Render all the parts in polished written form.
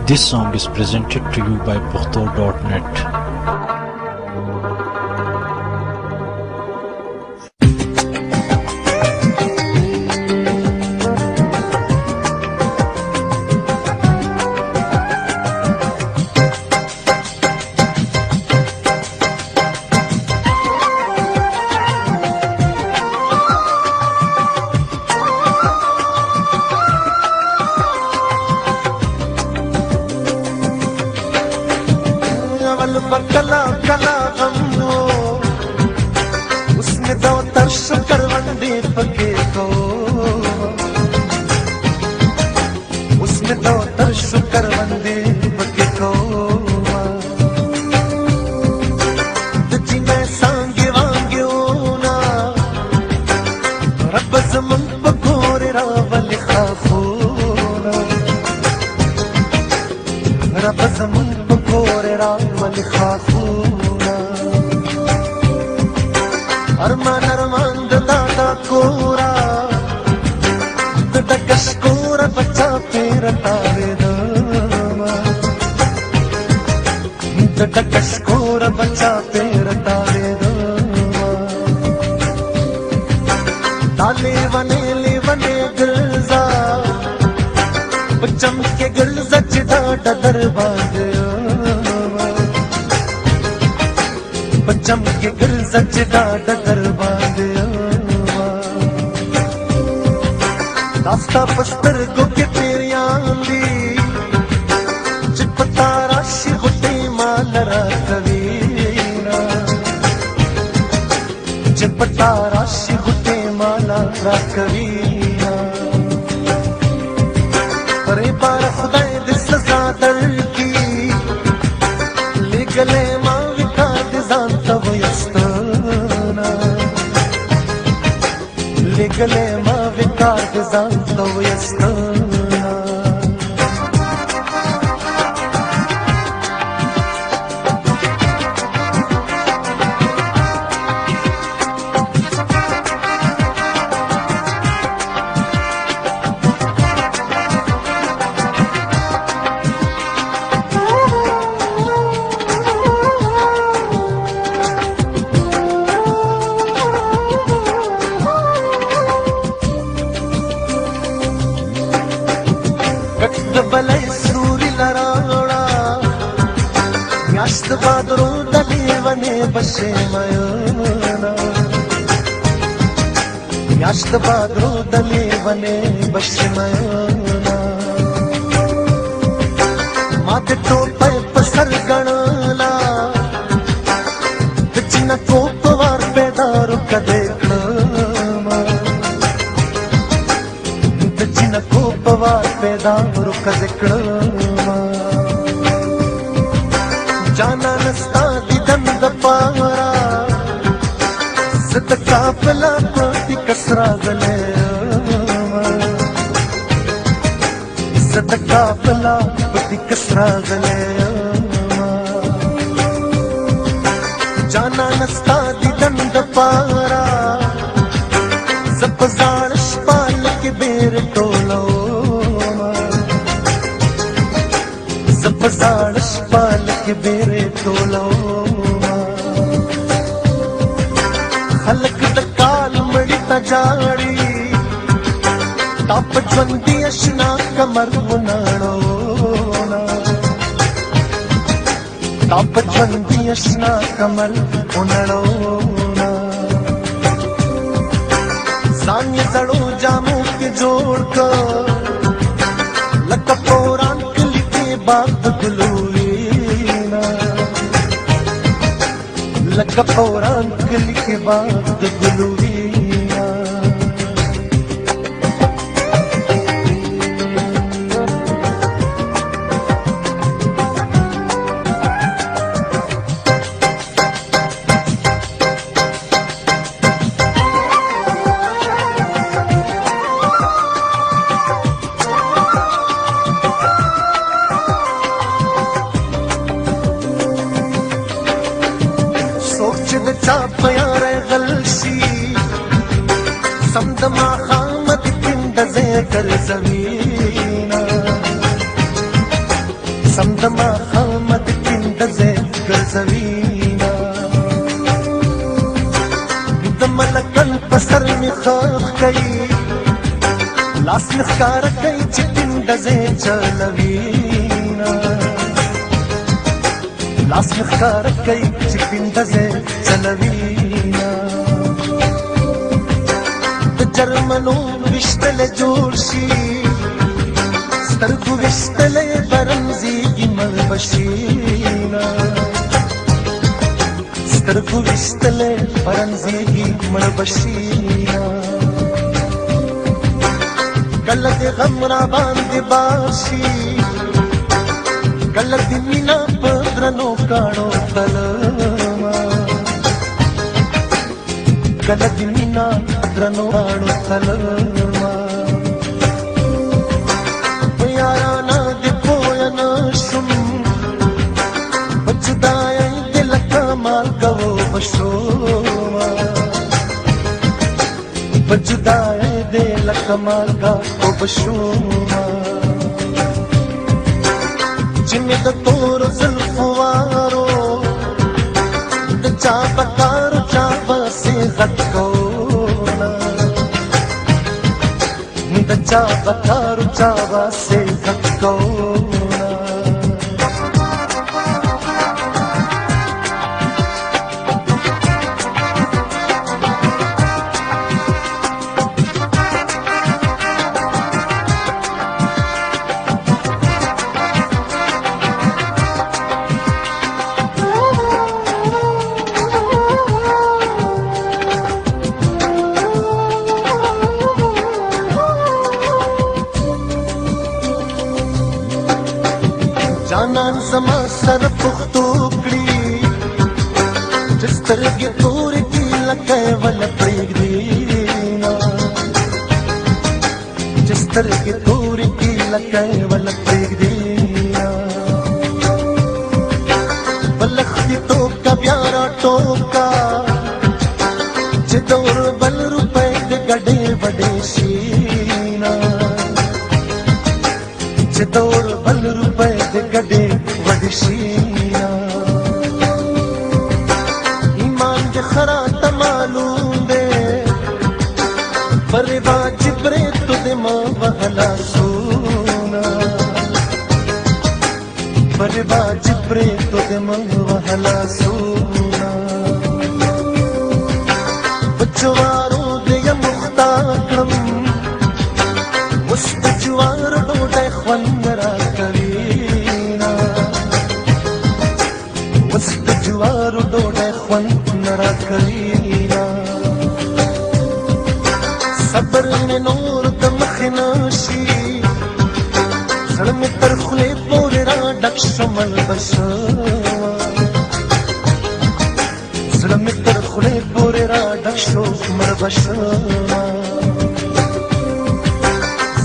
This song is presented to you by Pukhto.net. कला कला गम हो उसमें दो तर्श करवंदे पके को उसमें दो तर्श करवंदे पके को तुझी मैं सांगे वांगे ना रब ज़मन पकोरे रावल खाफोना रब ज़मन पकोरे रावल खाफूना अरमान अरमान दादा कोरा दकश कोरा बच्चा पेर तारे दामा दकश कोरा बच्चा पेर तारे दामा ताले वने गिरजा बच्चम के गिरजा चिदा दरबार बच्चम के गिर सचदा दरबार दास्ता पस्तर गो के तेरियांदी चिपता राशि गुटे मालरा कवीना चिपता राशि गुटे मालरा कवीना अरे बार खुदाए दिल सजा दर की ले गले गले मा विकार zanto yastana बलय सूरी लराड़ा याश्त बादरू दली वने बशे मयोना याश्त बादरू दली वने बशे मयोना माते तो पे पसर गणला बिचना को पवार पेदारू कदे खमा बिचना को पवार पेदारू कदकड़मा जाना नस्ता दी दंद पारा सदका पला कोटी कसरा गले सदका पला कोटी कसरा गले जाना नस्ता दी दंद पारा जपजारश पाल के बेर टोलो जपजारश पाल के बेरे टोलो खलक दकाल मड़ी तजाड़ी ताप ज्वंदी अशना कमर मुनाड़ो ताप ज्वंदी अशना कमर मुनाड़ो सान्य जड़ो जामू के जोड़ कर लकपोरान कली के बात गुलूना लकपोरान कली के बात गुलूना चापयार गलशी समदमा खामद पिंड कर जमीना دما خامد کندزه ګرځوینا د ملکن پسر می خاخ کئی لاس مخکار کئی چې کندزه چلوینا لاس مخکار کئی چې کندزه چلوینا د جرمنو وشتل جوړ شي سترګو وشتلې برمزيږي مړبشینا سترګو وشتلې برمزيږي مړبشینا کله دې غم را باندې باشي کله دې مینا په درنو کاڼو تلما کله دې مینا درنو کاڼو تلما یارانا دې پوه نه شم په جدایۍ دې لکه مالګه وبشومه په جدایۍ دې لکه مالګه وبشومه چې مې د تورو زلفو وارو د چا په کارو چا پسې غټ کوله د چا په کارو چا پسې غټ کوله جانان زما سر پختو کړي چې سترګې تورې دي لکه ول پرېږدي چې سترګې تورې دي لکه ول پرېږدي بلختې ټوکه بیا را ټوکه چې دور بل روپۍ د ګډې وډې شي چې دور بل روپۍ د ګډې وډې شي ایمان دې خراته معلوم دی په رواج برېتو دې ما وهلا سونا په رواج برېتو دې ما وهلا سونا په جوارو دې یم مختا کړم اوس د جوارو ډوډۍ خوند راکوينا اوس د جوارو ډوډۍ خوند راکوينا صبر مې نور د مخې نه شي زړه مې تر خولې پورې را ډک شو ملبشه زړه مې تر خولې پورې را ډک شو ملبشه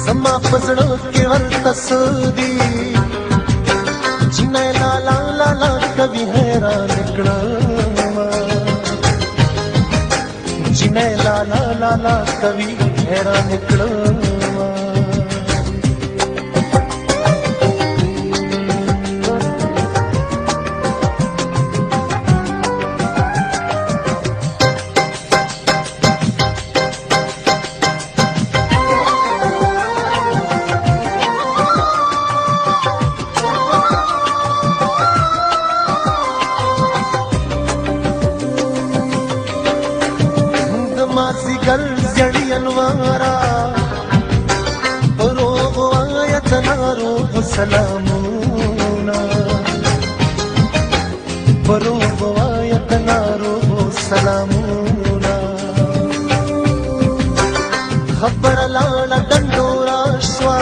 زما په زړه کې ورته څه دي جینۍ لالا لالا کوي حیران کړمه جینۍ لالا لالا کوي حیران کړمه مازیګر زړی انوارا روغ آیت ناروغ سلامونا روغ آیت ناروغ سلامونا خبر لاړه ډنډورا شوا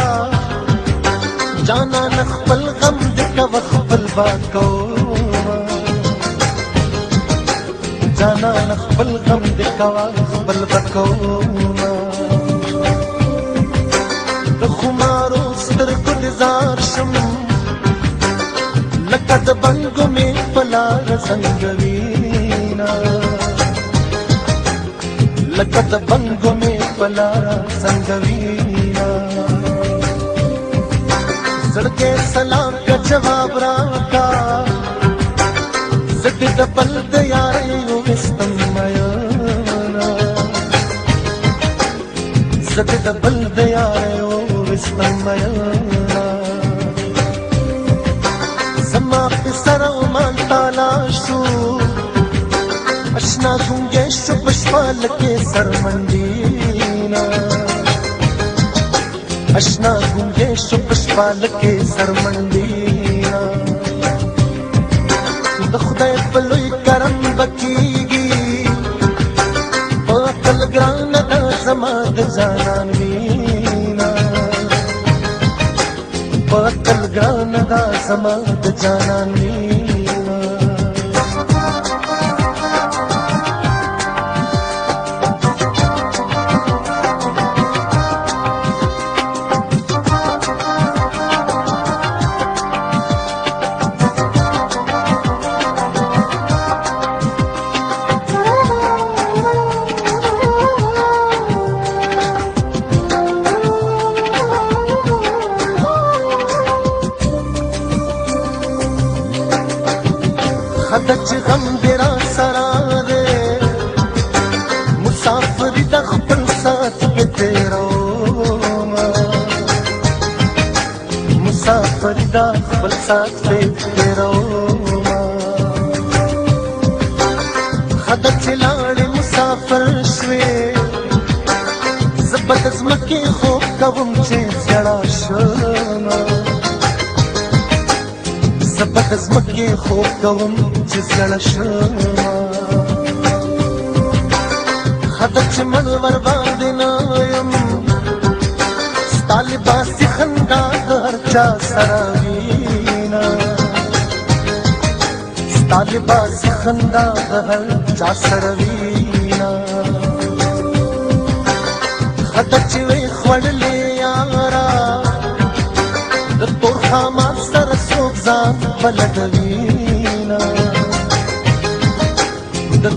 جانا نخپل غم دې کا خپل با کو جانا خپل غم دې کوا خپل بکوما د خمارو سترګو دې زار شم لکه د بنګو مې په لار سنګوینا لکه د بنګو مې په لار سنګوینا सड़के सलाम का जवाब राका जड दबल दयारे विस्तमयना जड दबल दयारे विस्तमयना समा पिसरा मान तालाशू अशना गुंगे पुष्पाल के सरमंडीना अशना गुंगे पुष्पाल के सरमंडीना खुदाई पलुई करम बकीगी पाकल ग्रान दा समाद जानन वीना पाकल ग्रान दा समाद जानन वीना खदच गम तेरा सरा दे मुसाफिर दखल साथ के तेरा मुसाफिर दखल साथ के तेरा खदच लाड़े मुसाफिर श्वे जबरदस्त मके हो कवम चे जड़ा शोना जबरदस्त मके हो कवम जिसला शमा खदच मनवर बांदनायम तालिबा सिखंदा दरचा सरावीना तालिबा सिखंदा दरचा सरावीना खदच वे खवड़ले यारा तोर खामा सरसों जान बलदवीना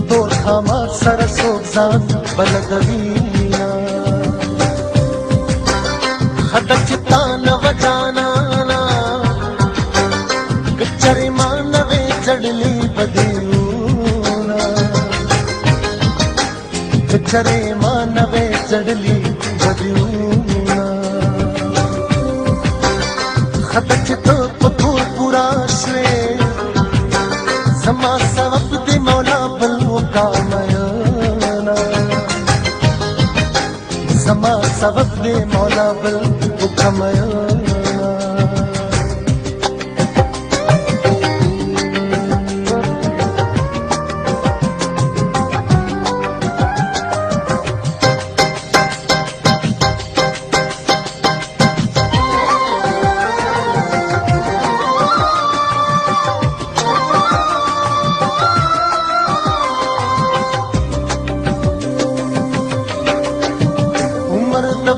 तोर खामा सरसों जान बलदवीना खदच तान वजाना कचरे मानवे जड़ली बदियूना कचरे मानवे जड़ली बदियूना खदच तो पथूर पूरा श्वे समा सवब दे मौला बलू का मयना समा सवब दे मौला बलू का मयना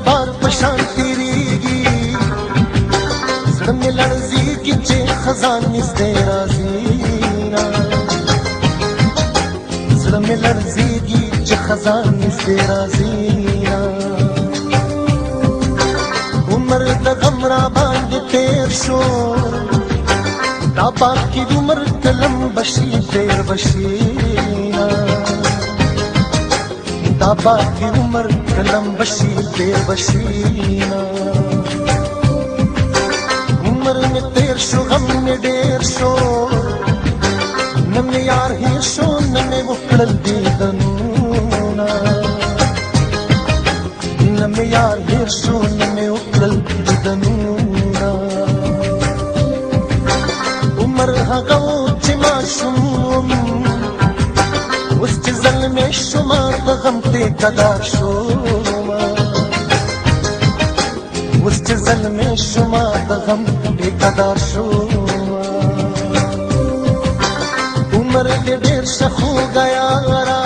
बार पशांति रीगी सड़म लड़जी की चे खजानी से राजीना सड़म लड़जी की चे खजानी से राजीना उमर दगमरा बांध तेर शो दाबा की उमर कलम बशी तेर बशीना दाबा की उमर कलम बशी तेर बशीना उमर में तेर शो गम में डेर शो नमने यार ही शो नमने उकड़ल दी दनूना नमने यार ही शो नमने उकड़ल दी दनूना उमर हगो चिमा शुम उस जल में शुमार गम ते कदा शोमा उस जल में शुमार गम ते कदा शोमा उमर के डेर शखू गया रा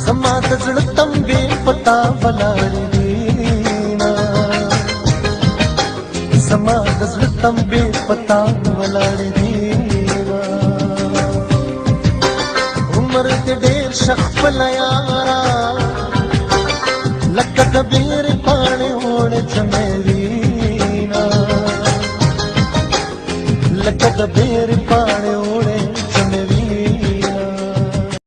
समात जड़ तंबे पता वलाड़ी दीना समात जड़ तंबे पता वलाड़ी दीना उमर के डेर शख पलयारा लक कबीर पाने होड़ चमेलीना لکه د بیر